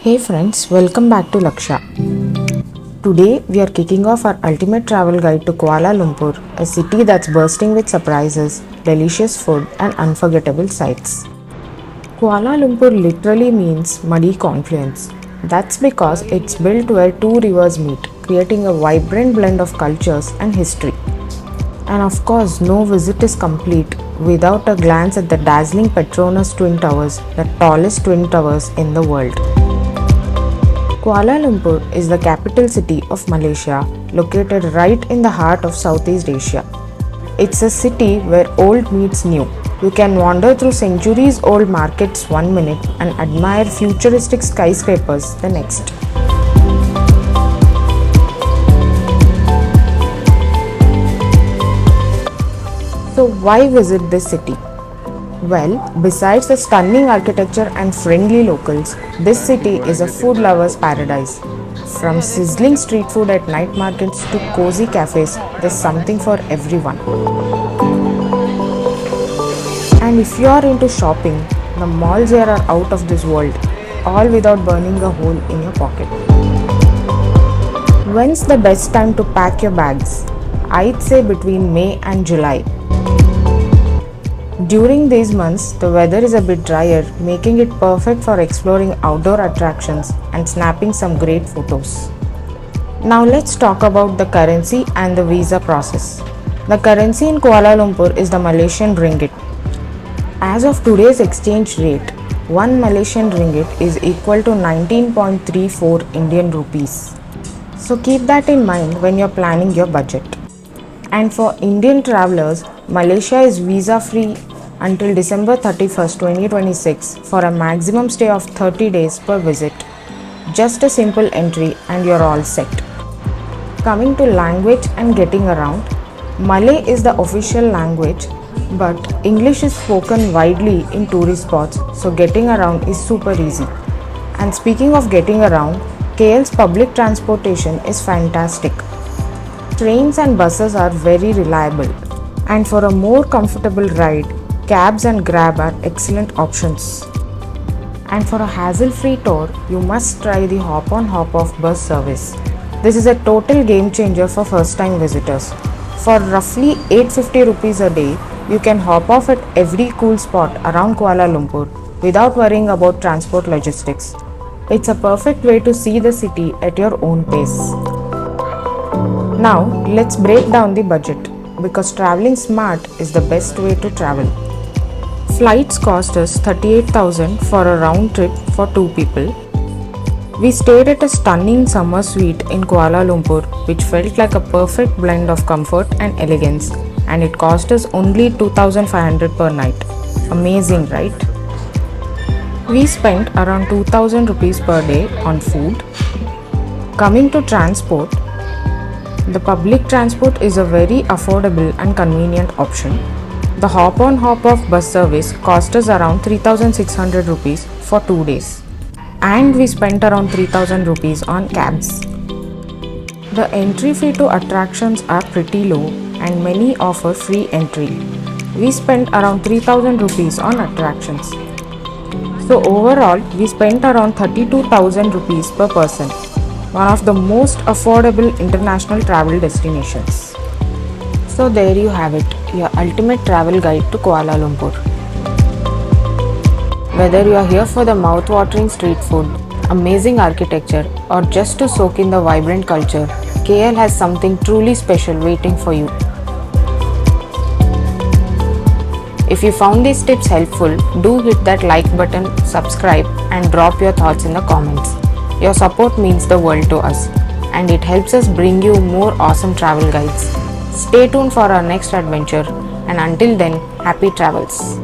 Hey friends, welcome back to Lakshya. Today we are kicking off our ultimate travel guide to Kuala Lumpur, a city that's bursting with surprises, delicious food, and unforgettable sights. Kuala Lumpur literally means muddy confluence. That's because it's built where two rivers meet, creating a vibrant blend of cultures and history. And of course, no visit is complete without a glance at the dazzling Petronas Twin Towers, the tallest twin towers in the world. Kuala Lumpur is the capital city of Malaysia, located right in the heart of Southeast Asia. It's a city where old meets new. You can wander through centuries-old markets 1 minute and admire futuristic skyscrapers the next. So why visit this city? Well, besides the stunning architecture and friendly locals, this city is a food lover's paradise. From sizzling street food at night markets to cozy cafes, there's something for everyone. And if you are into shopping, the malls here are out of this world, all without burning a hole in your pocket. When's the best time to pack your bags? I'd say between May and July. During these months, the weather is a bit drier, making it perfect for exploring outdoor attractions and snapping some great photos. Now let's talk about the currency and the visa process. The currency in Kuala Lumpur is the Malaysian ringgit. As of today's exchange rate, 1 Malaysian ringgit is equal to 19.34 Indian rupees. So keep that in mind when you're planning your budget. And for Indian travelers, Malaysia is visa-free until December 31st, 2026 for a maximum stay of 30 days per visit. Just a simple entry and you're all set. Coming to language and getting around, Malay is the official language, but English is spoken widely in tourist spots, so getting around is super easy. And speaking of getting around, KL's public transportation is fantastic. Trains and buses are very reliable, and for a more comfortable ride, cabs and Grab are excellent options. And for a hassle-free tour, you must try the hop-on hop-off bus service. This is a total game changer for first-time visitors. For roughly 850 rupees a day, you can hop off at every cool spot around Kuala Lumpur without worrying about transport logistics. It's a perfect way to see the city at your own pace. Now, let's break down the budget, because traveling smart is the best way to travel. Flights cost us 38,000 for a round trip for 2 people. We stayed at a stunning summer suite in Kuala Lumpur, which felt like a perfect blend of comfort and elegance, and it cost us only 2,500 per night. Amazing, right? We spent around 2,000 rupees per day on food. Coming to transport, the public transport is a very affordable and convenient option. The hop-on hop-off bus service cost us around 3,600 rupees for 2 days. And we spent around 3,000 rupees on cabs. The entry fee to attractions are pretty low and many offer free entry. We spent around 3,000 rupees on attractions. So overall, we spent around 32,000 rupees per person. One of the most affordable international travel destinations. So there you have it, your ultimate travel guide to Kuala Lumpur. Whether you are here for the mouth-watering street food, amazing architecture, or just to soak in the vibrant culture, KL has something truly special waiting for you. If you found these tips helpful, do hit that like button, subscribe, and drop your thoughts in the comments. Your support means the world to us, and it helps us bring you more awesome travel guides. Stay tuned for our next adventure, and until then, happy travels.